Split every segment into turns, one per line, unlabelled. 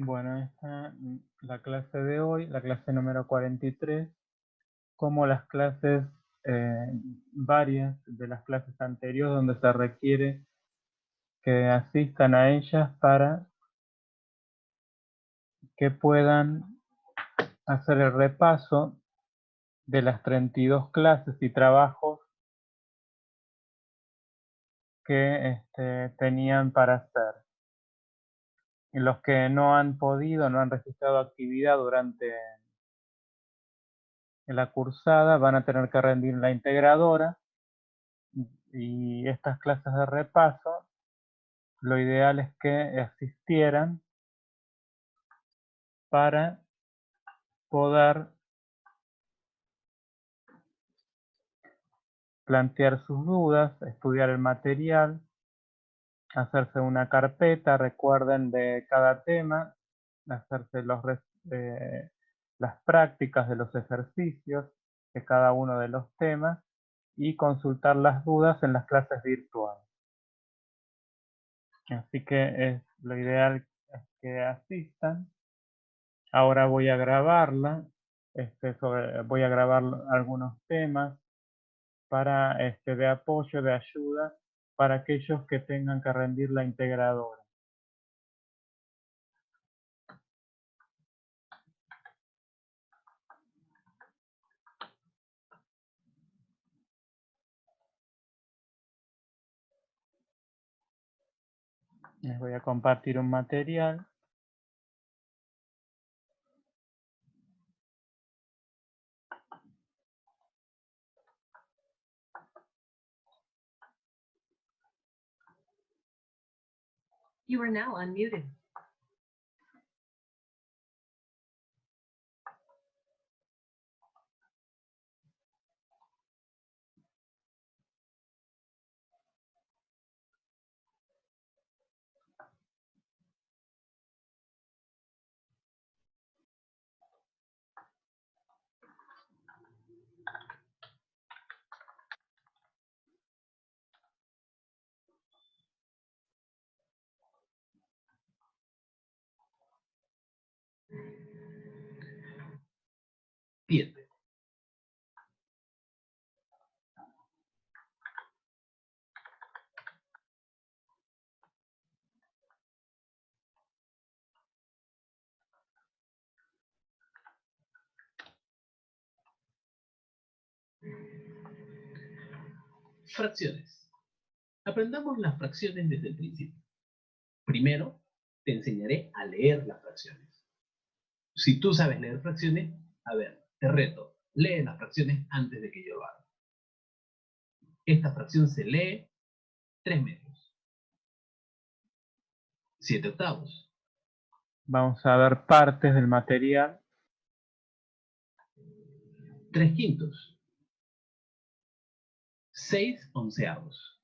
Bueno, esta la clase de hoy, la clase número 43, como las clases varias de las clases anteriores donde se requiere que asistan a ellas para que puedan hacer el repaso de las 32 clases y trabajos que tenían para hacer. Y los que no han podido, no han registrado actividad durante la cursada, van a tener que rendir la integradora. Y estas clases de repaso, lo ideal es que asistieran para poder plantear sus dudas, estudiar el material, hacerse una carpeta, recuerden, de cada tema, hacerse las prácticas de los ejercicios de cada uno de los temas y consultar las dudas en las clases virtuales. Así que lo ideal es que asistan. Ahora voy a grabarla, voy a grabar algunos temas para de apoyo, de ayuda para aquellos que tengan que rendir la integradora. Les voy a compartir un material.
You are now unmuted.
Bien. Fracciones. Aprendamos las fracciones desde el principio. Primero, te enseñaré a leer las fracciones. Si tú sabes leer fracciones, a ver, te reto, lee las fracciones antes de que yo lo haga. Esta fracción se lee 3 medios. 7 octavos.
Vamos a ver partes del material.
3 quintos. 6 onceavos.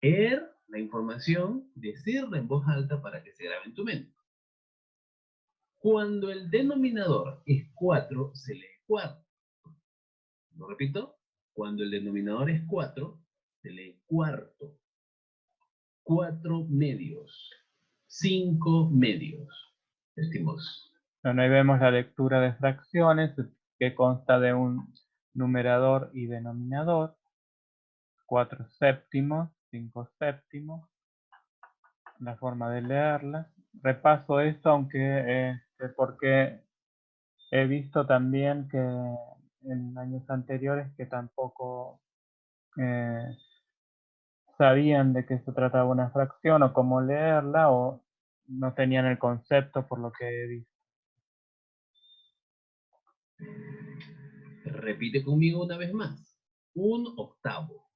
Leer la información, decirla en voz alta para que se grabe en tu mente. Cuando el denominador es 4, se lee cuarto. Lo repito, cuando el denominador es 4, se lee cuarto. 4 medios. 5 medios. Estimados.
Bueno, ahí vemos la lectura de fracciones, que consta de un numerador y denominador, 4 séptimos, 5 séptimos, la forma de leerla. Repaso esto, aunque porque he visto también que en años anteriores que tampoco sabían de qué se trataba una fracción o cómo leerla, o no tenían el concepto, por lo que he visto.
Repite conmigo una vez más. 1 octavo.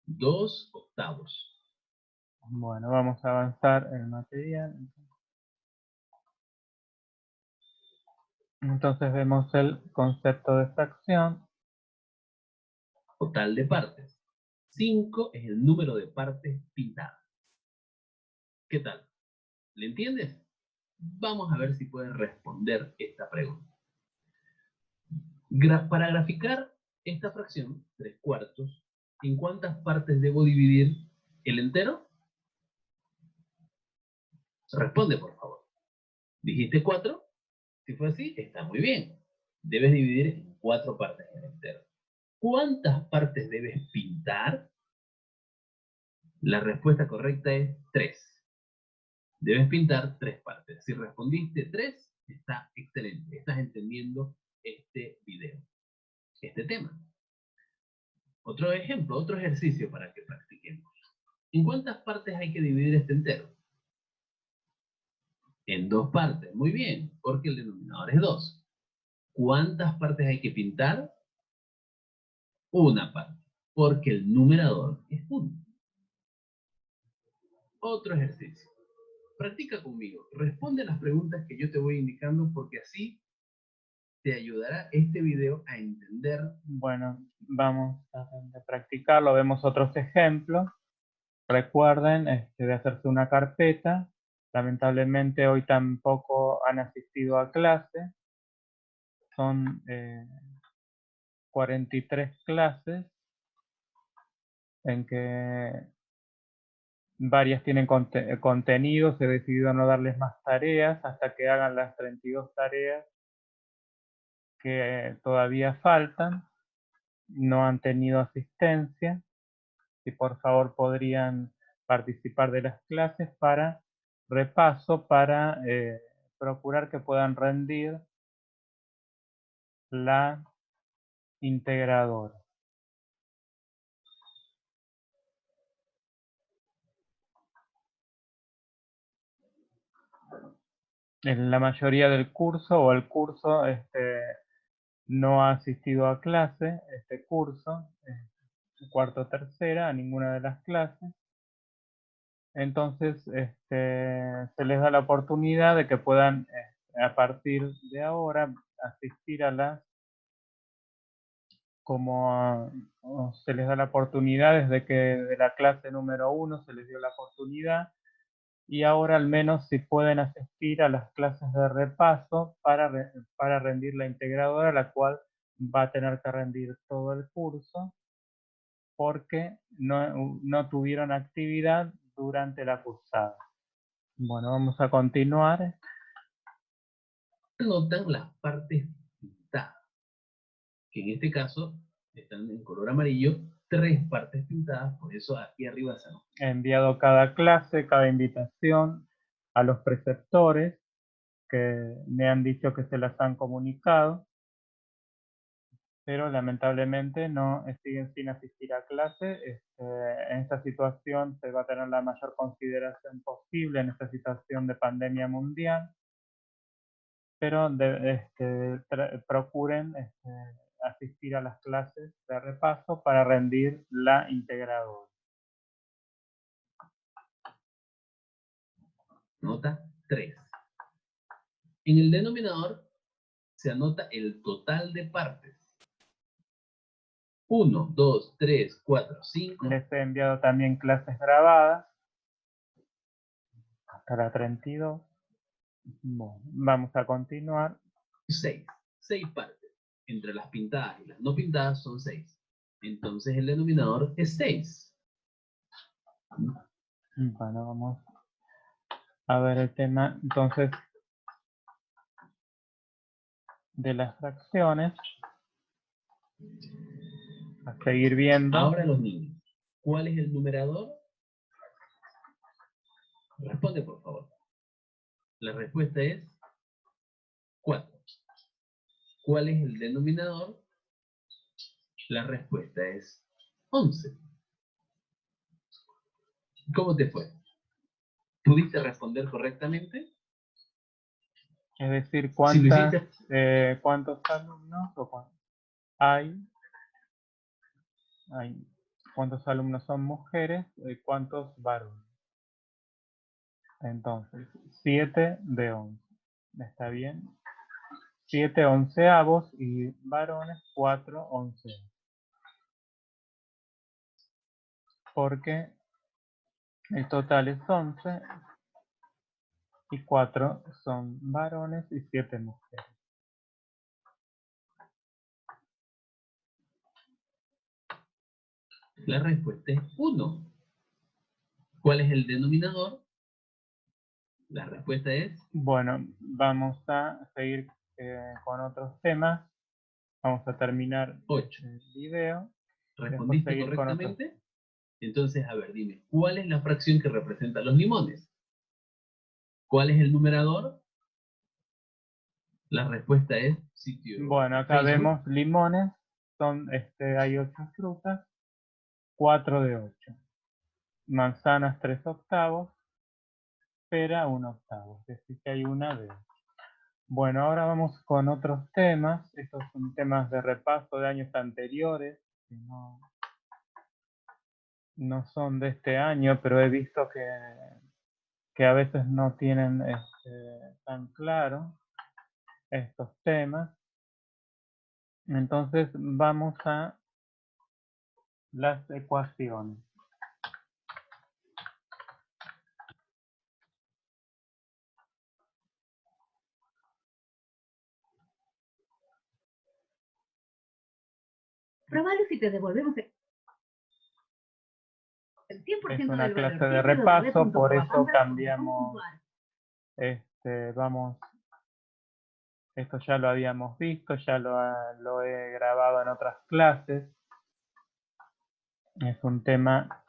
2 octavos.
Bueno, vamos a avanzar en el material. Entonces vemos el concepto de fracción.
Total de partes. 5 es el número de partes pintadas. ¿Qué tal? ¿Le entiendes? Vamos a ver si puedes responder esta pregunta. Para graficar esta fracción, 3 cuartos, ¿en cuántas partes debo dividir el entero? Responde, por favor. ¿Dijiste 4? Si fue así, está muy bien. Debes dividir en 4 partes el entero. ¿Cuántas partes debes pintar? La respuesta correcta es 3. Debes pintar 3 partes. Si respondiste 3, está excelente. Estás entendiendo este video, este tema. Otro ejemplo, otro ejercicio para que practiquemos. ¿En cuántas partes hay que dividir este entero? En 2 partes. Muy bien, porque el denominador es 2. ¿Cuántas partes hay que pintar? Una parte, porque el numerador es 1. Otro ejercicio. Practica conmigo. Responde las preguntas que yo te voy indicando porque así te ayudará este video a entender.
Bueno, vamos a practicarlo. Vemos otros ejemplos. Recuerden de hacerse una carpeta. Lamentablemente hoy tampoco han asistido a clase. Son 43 clases en que varias tienen contenidos. He decidido no darles más tareas hasta que hagan las 32 tareas que todavía faltan. No han tenido asistencia. Si por favor podrían participar de las clases para repaso, para procurar que puedan rendir la integradora. En la mayoría del curso o el curso no ha asistido a clase, este curso, cuarto o tercera, a ninguna de las clases. Entonces se les da la oportunidad de que puedan a partir de ahora asistir a las, como se les da la oportunidad desde que de la clase número 1 se les dio la oportunidad, y ahora al menos si pueden asistir a las clases de repaso para rendir la integradora, la cual va a tener que rendir todo el curso porque no tuvieron actividad durante la cursada. Bueno, vamos a continuar.
Notan las partes pintadas, que en este caso están en color amarillo, 3 partes pintadas, por eso aquí arriba se anota.
He enviado cada clase, cada invitación a los preceptores que me han dicho que se las han comunicado, pero lamentablemente no siguen sin asistir a clase. En esta situación se va a tener la mayor consideración posible en esta situación de pandemia mundial, pero procuren asistir a las clases de repaso para rendir la integradora.
Nota 3. En el denominador se anota el total de partes. 1, 2, 3, 4, 5.
Les he enviado también clases grabadas hasta la 32. Bueno, vamos a continuar.
6. 6 partes. Entre las pintadas y las no pintadas son 6. Entonces el denominador es 6.
Bueno, vamos a ver el tema entonces de las fracciones. A seguir viendo.
Ahora los niños. ¿Cuál es el numerador? Responde, por favor. La respuesta es 4. ¿Cuál es el denominador? La respuesta es 11. ¿Cómo te fue? ¿Pudiste responder correctamente?
Es decir,
Si lo hiciste,
¿cuántos alumnos hay? ¿Cuántos alumnos son mujeres? ¿Cuántos varones? Entonces, 7 de 11. ¿Está bien? 7 onceavos y varones 4 onceavos. Porque el total es 11 y 4 son varones y 7 mujeres.
la respuesta es 1. ¿Cuál es el denominador? La respuesta es...
Bueno, vamos a seguir con otros temas. Vamos a terminar
8.
el video.
¿Respondiste
seguir con otros.
correctamente? Entonces, a ver, dime, ¿cuál es la fracción que representa los limones? ¿Cuál es el numerador? La respuesta es sitio.
Bueno, acá
Facebook.
vemos limones. Hay 8 frutas. 4 de 8. Manzanas 3 octavos. Pera 1 octavo. Es decir, que hay una de 8. Bueno, ahora vamos con otros temas. Estos son temas de repaso de años anteriores, que no son de este año, pero he visto que a veces no tienen tan claro estos temas. Entonces vamos a las ecuaciones.
Probalo si te devolvemos el 100%
Es
del
una
valor.
clase de repaso, por eso cambiamos. Esto ya lo habíamos visto, ya lo he grabado en otras clases. Es un tema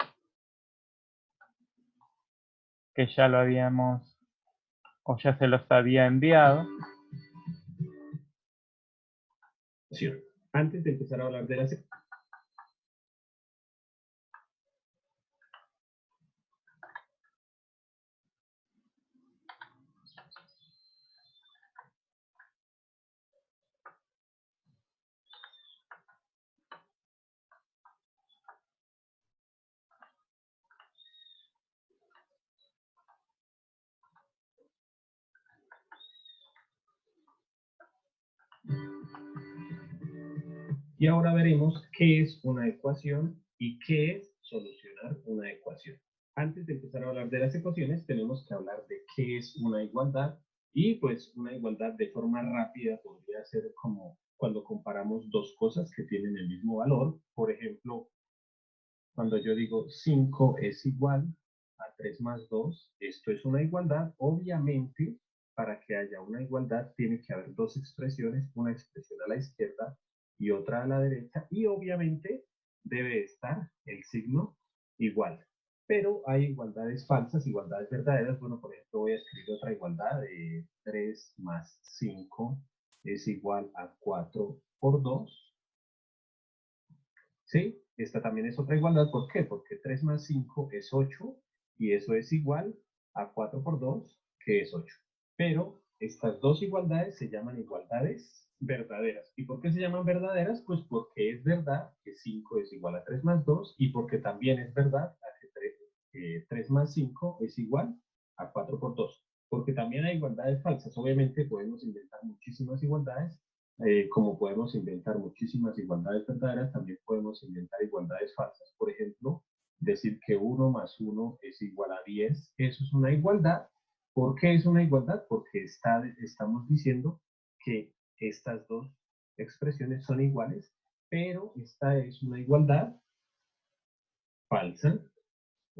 que ya lo habíamos, o ya se los había enviado.
Sí. Antes de empezar a hablar de las... Y ahora veremos qué es una ecuación y qué es solucionar una ecuación. Antes de empezar a hablar de las ecuaciones, tenemos que hablar de qué es una igualdad. Y pues una igualdad de forma rápida podría ser como cuando comparamos dos cosas que tienen el mismo valor. Por ejemplo, cuando yo digo 5 es igual a 3 más 2, esto es una igualdad. Obviamente, para que haya una igualdad, tiene que haber dos expresiones, una expresión a la izquierda y otra a la derecha, y obviamente debe estar el signo igual. Pero hay igualdades falsas, igualdades verdaderas. Bueno, por ejemplo, voy a escribir otra igualdad de 3 más 5 es igual a 4 por 2. ¿Sí? Esta también es otra igualdad. ¿Por qué? Porque 3 más 5 es 8 y eso es igual a 4 por 2, que es 8. Pero estas dos igualdades se llaman igualdades verdaderas. ¿Y por qué se llaman verdaderas? Pues porque es verdad que 5 es igual a 3 más 2 y porque también es verdad que 3 más 5 es igual a 4 por 2. Porque también hay igualdades falsas. Obviamente podemos inventar muchísimas igualdades, como podemos inventar muchísimas igualdades verdaderas, también podemos inventar igualdades falsas. Por ejemplo, decir que 1 más 1 es igual a 10, eso es una igualdad. ¿Por qué es una igualdad? Porque estamos diciendo que estas dos expresiones son iguales, pero esta es una igualdad falsa.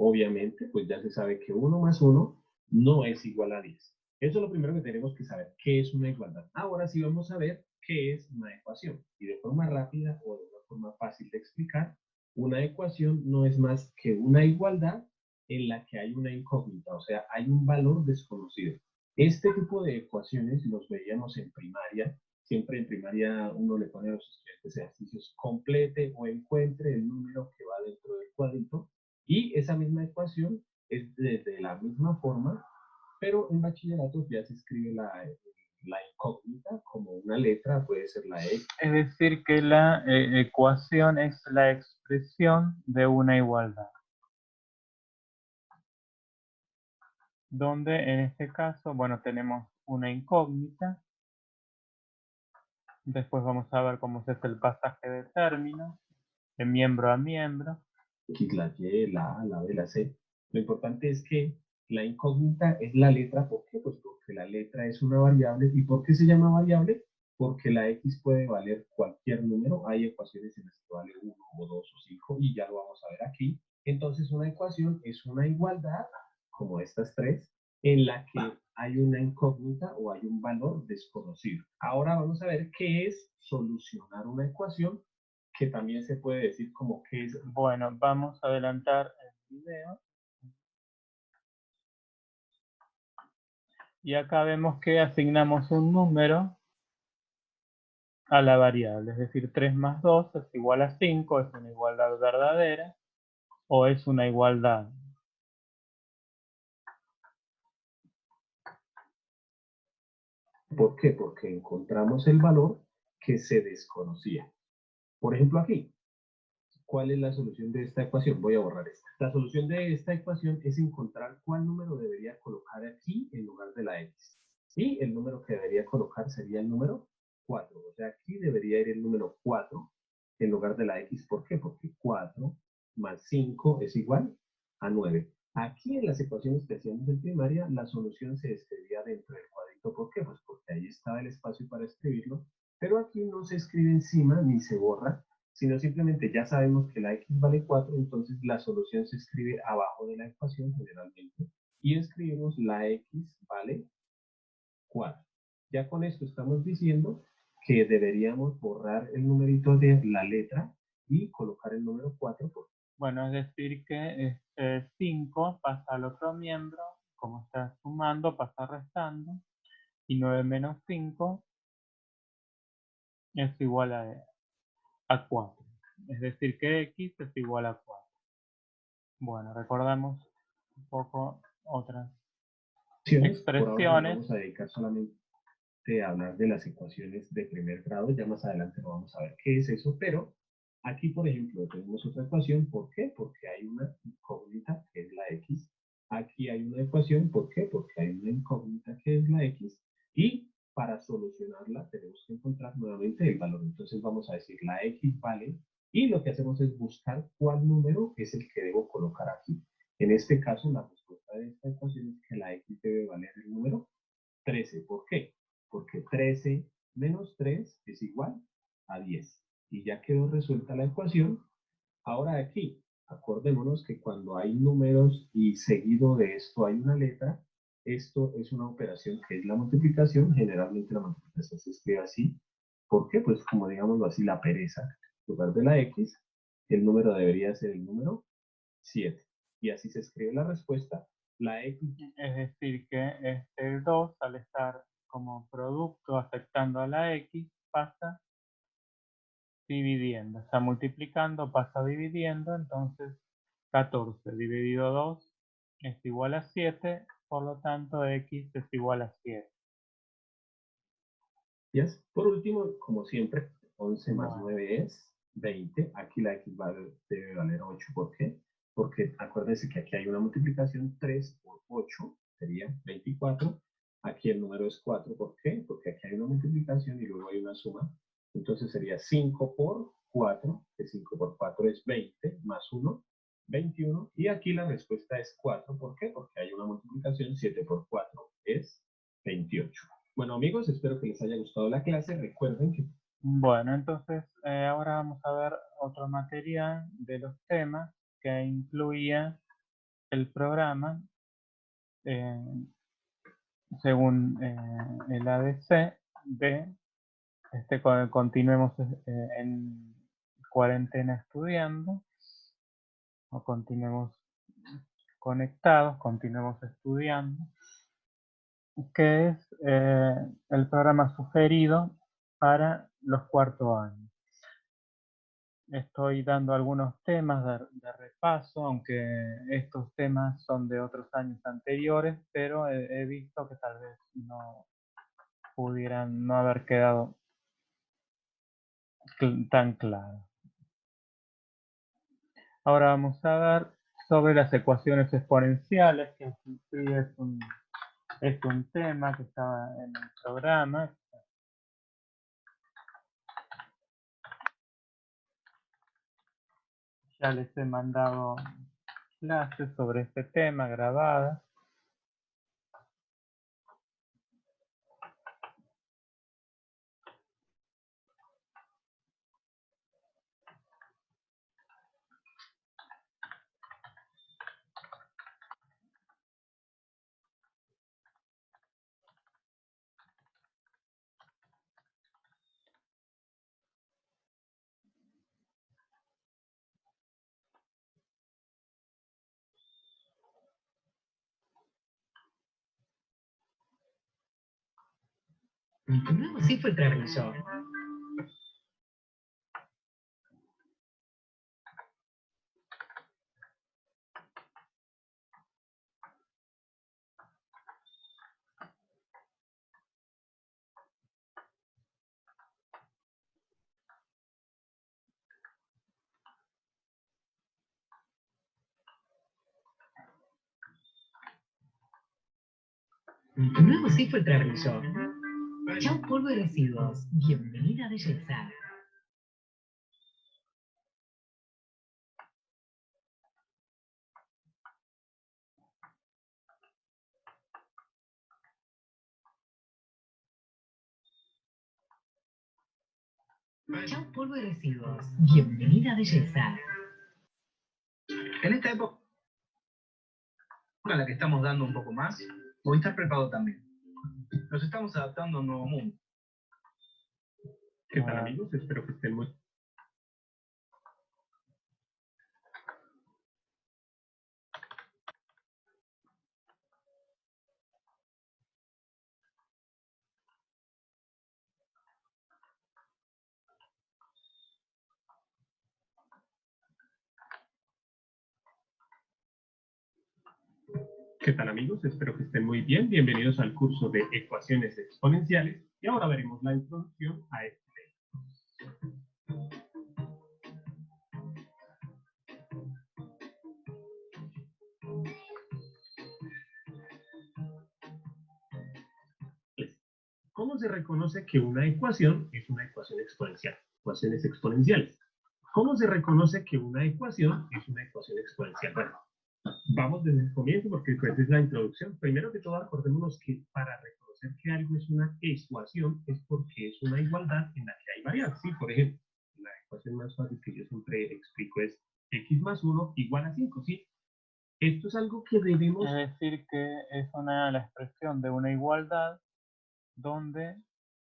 Obviamente, pues ya se sabe que 1 más 1 no es igual a 10. Eso es lo primero que tenemos que saber, qué es una igualdad. Ahora sí vamos a ver qué es una ecuación. Y de forma rápida o de una forma fácil de explicar, una ecuación no es más que una igualdad en la que hay una incógnita, o sea, hay un valor desconocido. Este tipo de ecuaciones los veíamos en primaria. Siempre en primaria uno le pone a los estudiantes ejercicios: complete o encuentre el número que va dentro del cuadrito. Y esa misma ecuación es de la misma forma, pero en bachillerato ya se escribe la incógnita como una letra, puede ser la E.
Es decir, que la ecuación es la expresión de una igualdad. Donde en este caso, bueno, tenemos una incógnita. Después vamos a ver cómo se hace el pasaje de términos, de miembro a miembro.
X, la Y, la A, la B, la C. Lo importante es que la incógnita es la letra. ¿Por qué? Pues porque la letra es una variable. ¿Y por qué se llama variable? Porque la X puede valer cualquier número. Hay ecuaciones en las que vale 1 o 2 o 5 y ya lo vamos a ver aquí. Entonces una ecuación es una igualdad, como estas tres, en la que hay una incógnita o hay un valor desconocido. Ahora vamos a ver qué es solucionar una ecuación, que también se puede decir como que es...
Bueno, vamos a adelantar el video. Y acá vemos que asignamos un número a la variable, es decir, 3 más 2 es igual a 5, es una igualdad verdadera o es una igualdad.
¿Por qué? Porque encontramos el valor que se desconocía. Por ejemplo, aquí, ¿cuál es la solución de esta ecuación? Voy a borrar esta. La solución de esta ecuación es encontrar cuál número debería colocar aquí en lugar de la x. Y el número que debería colocar sería el número 4. O sea, aquí debería ir el número 4 en lugar de la x. ¿Por qué? Porque 4 más 5 es igual a 9. Aquí en las ecuaciones que hacíamos en primaria, la solución se escribía dentro del cuadrito. ¿Por qué? Pues porque ahí estaba el espacio para escribirlo. Pero aquí no se escribe encima ni se borra, sino simplemente ya sabemos que la x vale 4, entonces la solución se escribe abajo de la ecuación generalmente, y escribimos la x vale 4. Ya con esto estamos diciendo que deberíamos borrar el numerito de la letra y colocar el número 4.
Bueno, es decir que 5 pasa al otro miembro, como está sumando, pasa restando, y 9 menos 5 es igual a 4. Es decir que x es igual a 4. Bueno, recordamos un poco otras
Por ahora nos
expresiones.
vamos a dedicar solamente a hablar de las ecuaciones de primer grado. Ya más adelante lo vamos a ver qué es eso, pero aquí, por ejemplo, tenemos otra ecuación. ¿Por qué? Porque hay una incógnita que es la x. Aquí hay una ecuación. ¿Por qué? Porque hay una incógnita que es la x. Y para solucionarla tenemos que encontrar nuevamente el valor. Entonces vamos a decir la x vale, y lo que hacemos es buscar cuál número es el que debo colocar aquí. En este caso, la respuesta de esta ecuación es que la x debe valer el número 13. ¿Por qué? Porque 13 menos 3 es igual a 10. Y ya quedó resuelta la ecuación. Ahora aquí, acordémonos que cuando hay números y seguido de esto hay una letra, esto es una operación que es la multiplicación. Generalmente la multiplicación se escribe así. ¿Por qué? Pues como digámoslo así, la pereza. En lugar de la x, el número debería ser el número 7. Y así se escribe la respuesta. La x.
Es decir que este 2, al estar como producto afectando a la x, pasa dividiendo. Está multiplicando, pasa dividiendo, entonces 14 dividido 2 es igual a 7, por lo tanto x es igual a 7.
Yes. Por último, como siempre, 11 más
Bueno,
9 es 20. Aquí la x debe valer 8. ¿Por qué? Porque acuérdense que aquí hay una multiplicación. 3 por 8 sería 24. Aquí el número es 4. ¿Por qué? Porque aquí hay una multiplicación y luego hay una suma. Entonces sería 5 por 4, que 5 por 4 es 20, más 1, 21. Y aquí la respuesta es 4. ¿Por qué? Porque hay una multiplicación. 7 por 4 es 28. Bueno, amigos, espero que les haya gustado la clase. Recuerden que...
bueno, entonces ahora vamos a ver otro material de los temas que incluía el programa según el ABC de continuemos en cuarentena estudiando o continuemos conectados, continuemos estudiando, que es el programa sugerido para los cuartos años. Estoy dando algunos temas de repaso, aunque estos temas son de otros años anteriores, pero he visto que tal vez no pudieran no haber quedado tan claros. Ahora vamos a ver sobre las ecuaciones exponenciales, que sí es un tema que estaba en el programa. Ya les he mandado clases sobre este tema grabadas.
Tu nuevo sí fue el transmisor. Tu nuevo sí fue el transmisor. Chau polvo y residuos. Bienvenida belleza. Chau polvo y residuos. Bienvenida belleza.
En esta época a la que estamos dando un poco más, voy a estar preparado también. Nos estamos adaptando a un nuevo mundo. ¿Qué tal, amigos? Espero que estén muy... ¿Qué tal, amigos? Espero que estén muy bien. Bienvenidos al curso de ecuaciones exponenciales. Y ahora veremos la introducción a este tema. ¿Cómo se reconoce que una ecuación es una ecuación exponencial? Ecuaciones exponenciales. ¿Cómo se reconoce que una ecuación es una ecuación exponencial? Bueno, vamos desde el comienzo porque pues es la introducción. Primero que todo, acordémonos que para reconocer que algo es una ecuación es porque es una igualdad en la que hay variables. ¿Sí? Por ejemplo, la ecuación más fácil que yo siempre explico es x más 1 igual a 5. ¿Sí? Esto es algo que debemos...
Es decir, que es la expresión de una igualdad donde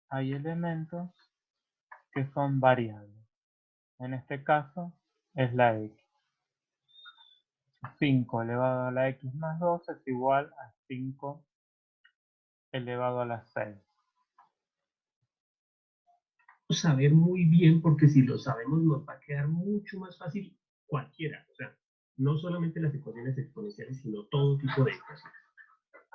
hay elementos que son variables. En este caso es la x. 5 elevado a la x más 2 es igual a 5 elevado a la 6.
Saber muy bien, porque si lo sabemos nos va a quedar mucho más fácil cualquiera, o sea, no solamente las ecuaciones exponenciales, sino todo tipo de ecuaciones.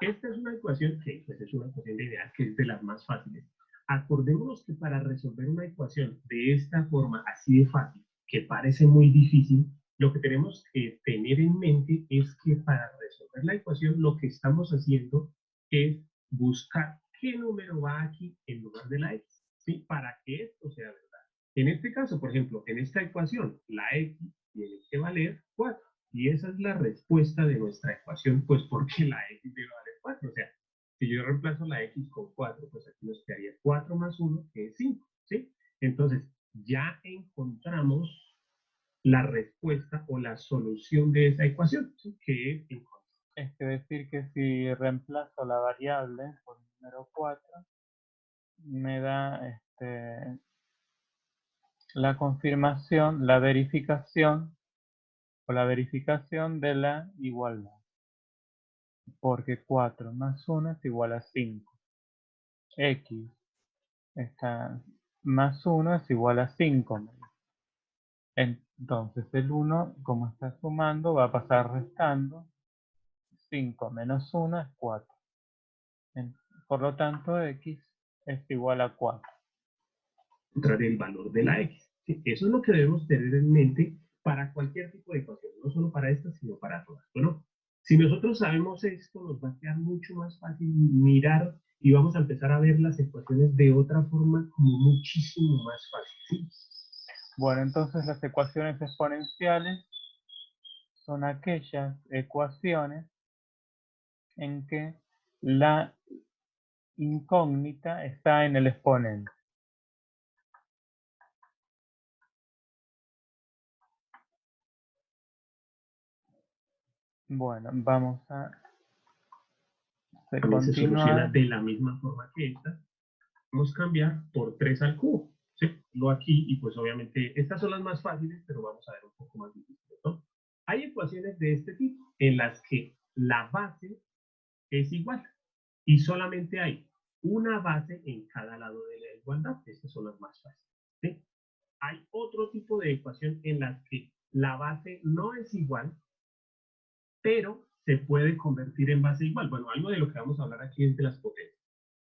Esta es una ecuación que pues, es una ecuación lineal que es de las más fáciles. Acordémonos que para resolver una ecuación de esta forma, así de fácil, que parece muy difícil, lo que tenemos que tener en mente es que para resolver la ecuación lo que estamos haciendo es buscar qué número va aquí en lugar de la x, ¿sí? Para que esto sea verdad. En este caso, por ejemplo, en esta ecuación, la x tiene que valer 4. Y esa es la respuesta de nuestra ecuación, pues porque la x debe valer 4. O sea, si yo reemplazo la x con 4, pues aquí nos quedaría 4 más 1, que es 5, ¿sí? Entonces, ya encontramos la respuesta o la solución de esa ecuación, ¿sí? Que es encontrar.
Es decir, que si reemplazo la variable por el número 4, me da la confirmación, la verificación de la igualdad. Porque 4 más 1 es igual a 5. X más 1 es igual a 5. Entonces el 1, como está sumando, va a pasar restando. 5 menos 1 es 4. Por lo tanto, x es igual a 4.
Encontrar el valor de la x. ¿Sí? Eso es lo que debemos tener en mente para cualquier tipo de ecuación, no solo para esta, sino para todas. Bueno, si nosotros sabemos esto, nos va a quedar mucho más fácil mirar y vamos a empezar a ver las ecuaciones de otra forma como muchísimo más fácil. ¿Sí?
Bueno, entonces las ecuaciones exponenciales son aquellas ecuaciones en que la incógnita está en el exponente. Bueno, vamos a
También se soluciona
continuar.
de la misma forma que esta. Vamos a cambiar por 3 al cubo. ¿Sí? Lo aquí, y pues obviamente estas son las más fáciles, pero vamos a ver un poco más difíciles, ¿no? Hay ecuaciones de este tipo en las que la base es igual y solamente hay
una base en cada lado de la igualdad. Estas son las más fáciles, ¿sí? Hay otro tipo de ecuación en las que la base no es igual, pero se puede convertir en base igual. Bueno, algo de lo que vamos a hablar aquí es de las potencias.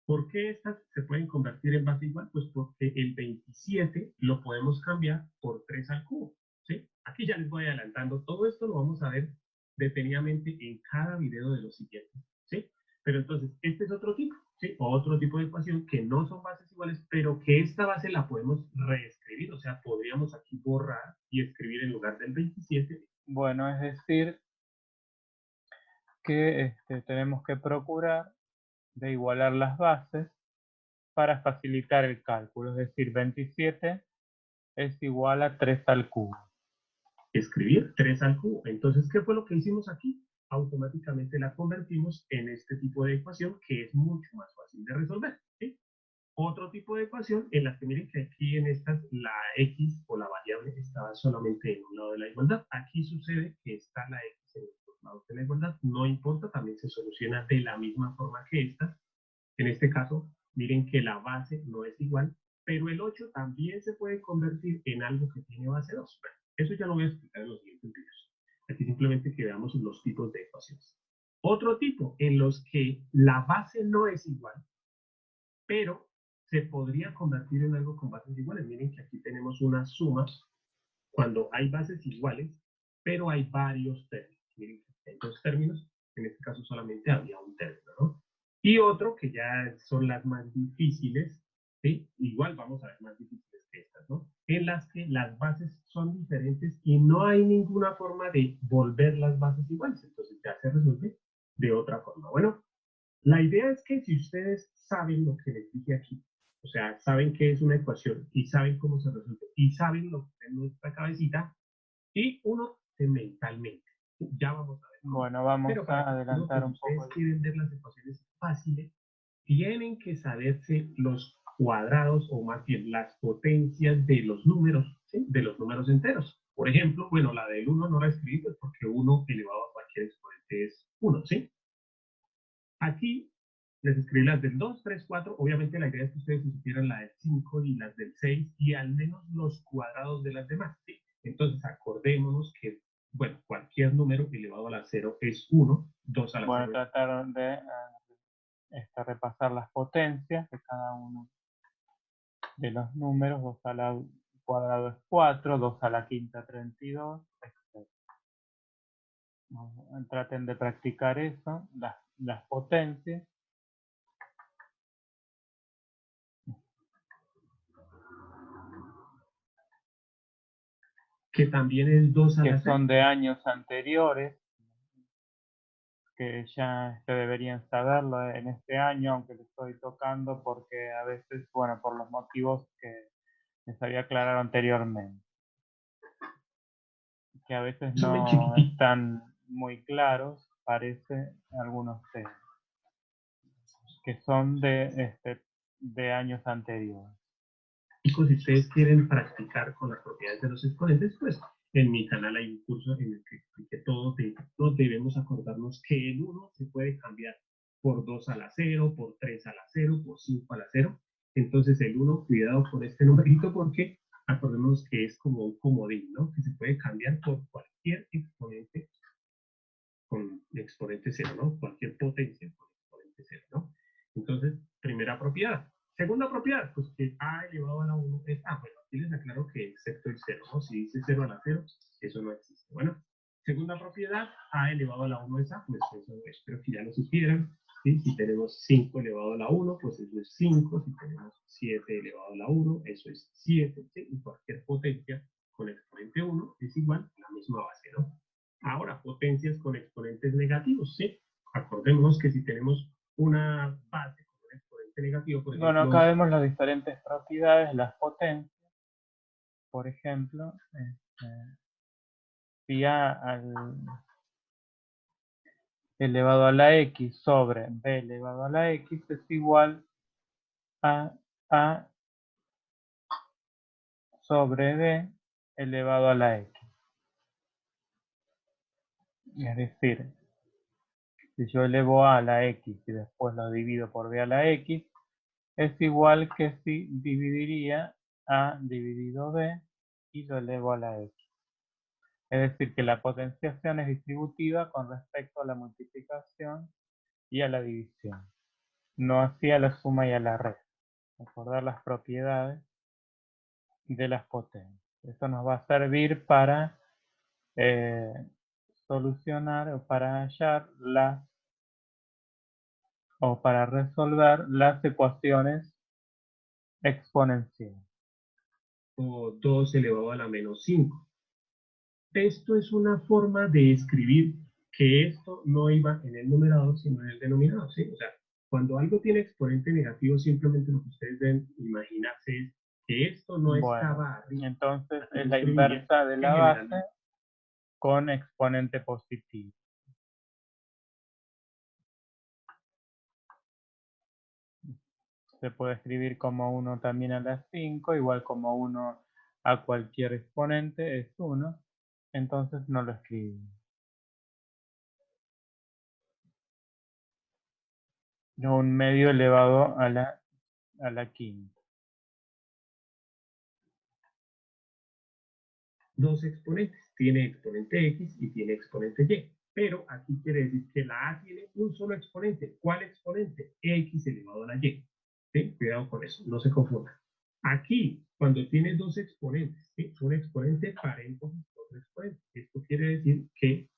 ¿Por qué estas se pueden convertir en base igual? Pues porque el 27 lo podemos cambiar por 3 al cubo, ¿sí? Aquí ya les voy adelantando. Todo esto lo vamos a ver detenidamente en cada video de los siguientes, ¿sí? Pero entonces, este es otro tipo, ¿sí? Otro tipo de ecuación que no son bases iguales, pero que esta base la podemos reescribir. O sea, podríamos aquí borrar y escribir en lugar del 27.
Bueno, es decir, que tenemos que procurar de igualar las bases para facilitar el cálculo. Es decir, 27 es igual a 3 al cubo.
Escribir 3 al cubo. Entonces, ¿qué fue lo que hicimos aquí? Automáticamente la convertimos en este tipo de ecuación que es mucho más fácil de resolver, ¿sí? Otro tipo de ecuación en la que miren que aquí en estas la x o la variable estaba solamente en un lado de la igualdad. Aquí sucede que está la x en los dos lados de la igualdad. No importa, también se soluciona de la misma forma que esta. En este caso, miren que la base no es igual, pero el 8 también se puede convertir en algo que tiene base 2. Bueno, eso ya lo voy a explicar en los siguientes videos. Aquí simplemente que veamos los tipos de ecuaciones. Otro tipo en los que la base no es igual, pero se podría convertir en algo con bases iguales. Miren que aquí tenemos una suma cuando hay bases iguales, pero hay varios términos. Miren que hay dos términos, en este caso solamente había un término, ¿no? Y otro que ya son las más difíciles, ¿sí? Igual vamos a ver más difíciles que estas, ¿no? En las que las bases son diferentes y no hay ninguna forma de volver las bases iguales, entonces ya se resuelve de otra forma. Bueno, la idea es que si ustedes saben lo que les dije aquí, o sea, saben qué es una ecuación y saben cómo se resuelve y saben lo que está en nuestra cabecita y uno mentalmente. Ya vamos a ver.
Bueno, vamos
Pero para
a
que uno,
adelantar
pues,
un
ustedes
poco.
quieren ver las ecuaciones fáciles, tienen que saberse los cuadrados o más bien las potencias de los números, ¿sí? De los números enteros. Por ejemplo, bueno, la del 1 no la escribí pues porque 1 elevado a cualquier exponente es 1, ¿sí? Aquí les escribí las del 2, 3, 4. Obviamente la idea es que ustedes supieran la del 5 y las del 6 y al menos los cuadrados de las demás, ¿sí? Entonces acordémonos que, bueno, cualquier número elevado a la 0 es 1, 2 a la 0
Bueno,
es
trataron de repasar las potencias de cada uno de los números. 2 a la cuadrado es 4, 2 a la quinta 32, etc. Traten de practicar eso, las potencias.
que también es 2 a
Que
la 0.
son de años anteriores, que ya deberían saberlo en este año, aunque lo estoy tocando porque a veces, bueno, por los motivos que les había aclarado anteriormente, que a veces no están muy claros, parece, algunos temas, que son de años anteriores.
Chicos, si ustedes quieren practicar con las propiedades de los exponentes, pues en mi canal hay un curso en el que expliqué todo. Todos debemos acordarnos que el 1 se puede cambiar por 2 a la 0, por 3 a la 0, por 5 a la 0. Entonces el 1, cuidado con este numerito porque acordémonos que es como un comodín, ¿no? Que se puede cambiar por cualquier exponente con exponente 0, ¿no? Cualquier potencia con exponente 0, ¿no? Entonces, primera propiedad. Segunda propiedad, pues que a elevado a la 1 es a. Bueno, aquí les aclaro que excepto el 0, ¿no? Si dice 0 a la 0, eso no existe. Bueno, segunda propiedad, a elevado a la 1 es a, pues eso espero que ya lo supieran. ¿Sí? Si tenemos 5 elevado a la 1, pues eso es 5. Si tenemos 7 elevado a la 1, eso es 7. ¿Sí? Y cualquier potencia con exponente 1 es igual a la misma base, ¿no? Ahora, potencias con exponentes negativos, ¿sí? Acordémonos que si tenemos una base con un exponente negativo, por ejemplo...
Bueno, acá vemos las diferentes propiedades, las potencias. Por ejemplo, si a elevado a la x sobre b elevado a la x es igual a a sobre b elevado a la x. Es decir, si yo elevo a la x y después lo divido por b a la x, es igual que si dividiría A dividido B y lo elevo a la X. Es decir, que la potenciación es distributiva con respecto a la multiplicación y a la división, no así a la suma y a la resta. Recordar las propiedades de las potencias. Esto nos va a servir para solucionar o para hallar para resolver las ecuaciones exponenciales.
O 2 elevado a la menos 5. Esto es una forma de escribir que esto no iba en el numerador, sino en el denominador, ¿sí? O sea, cuando algo tiene exponente negativo, simplemente lo que ustedes deben imaginarse es que esto no estaba arriba.
Entonces es la
escribiría
inversa de la base con exponente positivo. Se puede escribir como 1 también a la 5, igual como 1 a cualquier exponente es 1, entonces no lo escribimos. Un medio elevado a la quinta.
Dos exponentes, tiene exponente x y tiene exponente y, pero aquí quiere decir que la a tiene un solo exponente. ¿Cuál exponente? X elevado a la y. ¿Sí? Cuidado con eso, no se confunda. Aquí, cuando tiene dos exponentes, ¿sí? Un exponente paréntesis otro exponente. Esto quiere decir que,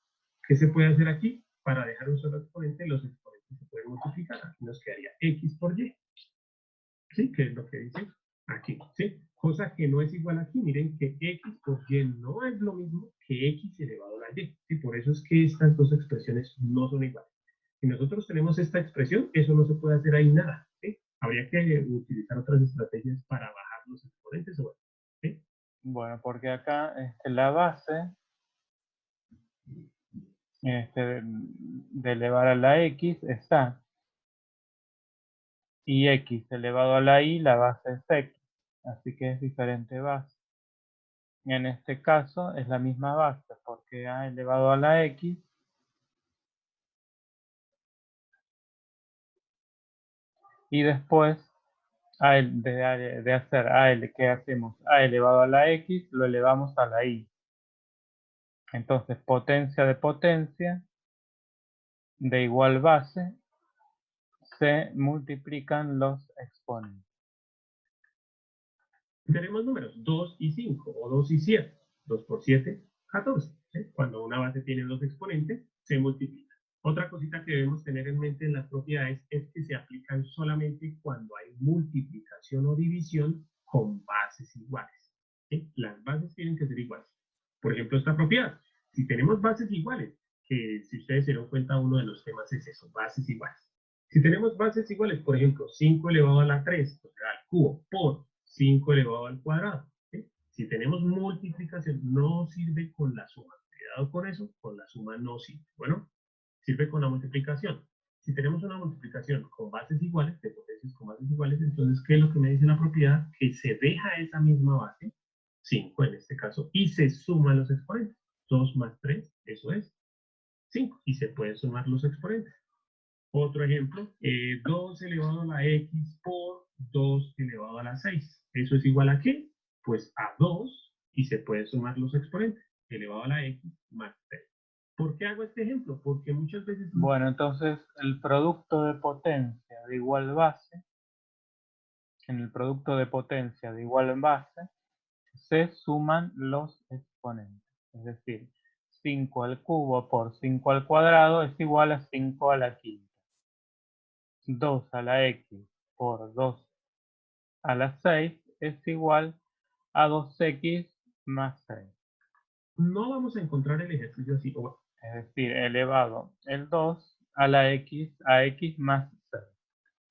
¿qué se puede hacer aquí? Para dejar un solo exponente, los exponentes se pueden multiplicar. Aquí nos quedaría x por y. ¿Sí? Que es lo que dice aquí, ¿sí? Cosa que no es igual aquí. Miren que x por y no es lo mismo que x elevado a la y. ¿Sí? Por eso es que estas dos expresiones no son iguales. Si nosotros tenemos esta expresión, eso no se puede hacer ahí nada. ¿Sí? Habría que utilizar otras estrategias para bajar los exponentes. ¿Sí?
Bueno, porque acá la base de elevar a la x es a. Y x elevado a la y, la base es x. Así que es diferente base. En este caso es la misma base, porque a elevado a la x y después de hacer ¿qué hacemos? A elevado a la x lo elevamos a la y. Entonces potencia de potencia de igual base se multiplican los exponentes.
Tenemos números 2 y 5 o 2 y 7. 2 por 7, 14. ¿Sí? Cuando una base tiene dos exponentes, se multiplica. Otra cosita que debemos tener en mente en las propiedades es que se aplican solamente cuando hay multiplicación o división con bases iguales. ¿Sí? Las bases tienen que ser iguales. Por ejemplo, esta propiedad. Si tenemos bases iguales, que si ustedes se dan cuenta, uno de los temas es eso, bases iguales. Si tenemos bases iguales, por ejemplo, 5 elevado a la 3, o sea, al cubo, por 5 elevado al cuadrado. ¿Sí? Si tenemos multiplicación, no sirve con la suma. Cuidado con eso, con la suma no sirve. Bueno, sirve con la multiplicación. Si tenemos una multiplicación con bases iguales, de potencias con bases iguales, entonces, ¿qué es lo que me dice la propiedad? Que se deja esa misma base, 5 en este caso, y se suman los exponentes. 2 más 3, eso es 5, y se pueden sumar los exponentes. Otro ejemplo, 2 elevado a la x por 2 elevado a la 6. ¿Eso es igual a qué? Pues a 2 y se pueden sumar los exponentes. Elevado a la x más 3. ¿Por qué hago este ejemplo? Porque muchas veces...
Bueno, entonces el producto de potencia de igual base, en el producto de potencia de igual base, se suman los exponentes. Es decir, 5 al cubo por 5 al cuadrado es igual a 5 a la quinta. 2 a la x por 2 a la 6 es igual a 2x más 6.
No vamos a encontrar el ejercicio así.
Es decir, elevado el 2 a la x a x más 6.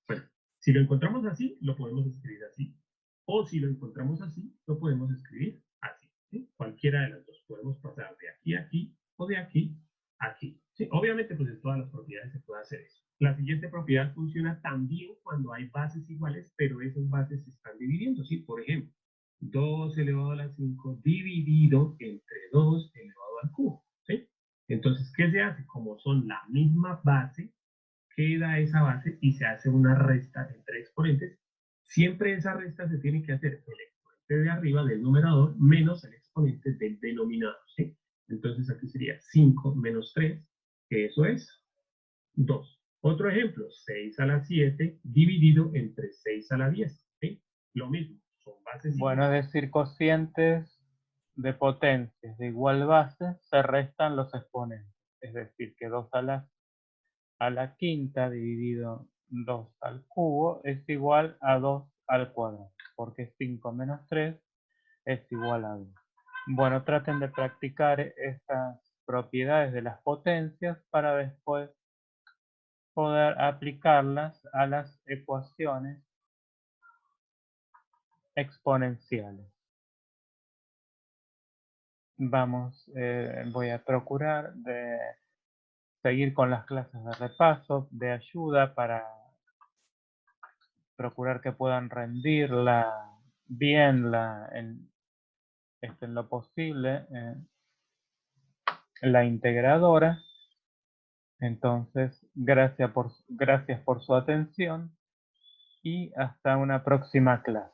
Bueno, si lo encontramos así, lo podemos escribir así. O si lo encontramos así, lo podemos escribir así. ¿Sí? Cualquiera de las dos. Podemos pasar de aquí a aquí o de aquí a aquí. ¿Sí? Obviamente, pues en todas las propiedades se puede hacer eso. La siguiente propiedad funciona también cuando hay bases iguales, pero esas bases se están dividiendo. ¿Sí? Por ejemplo, 2 elevado a la 5 dividido entre 2 elevado al cubo. ¿Sí? Entonces, ¿qué se hace? Como son la misma base, queda esa base y se hace una resta entre exponentes Siempre esa resta se tiene que hacer el exponente de arriba del numerador menos el exponente del denominador, ¿sí? Entonces aquí sería 5 menos 3, que eso es 2. Otro ejemplo, 6 a la 7 dividido entre 6 a la 10, ¿sí? Lo mismo, son bases
Bueno, es decir, cocientes de potencias de igual base se restan los exponentes. Es decir, que 2 a la quinta dividido 2 al cubo es igual a 2 al cuadrado, porque 5 menos 3 es igual a 2. Bueno, traten de practicar estas propiedades de las potencias para después poder aplicarlas a las ecuaciones exponenciales. Voy a procurar de seguir con las clases de repaso, de ayuda para procurar que puedan rendirla bien en lo posible la integradora. Entonces, gracias por su atención y hasta una próxima clase.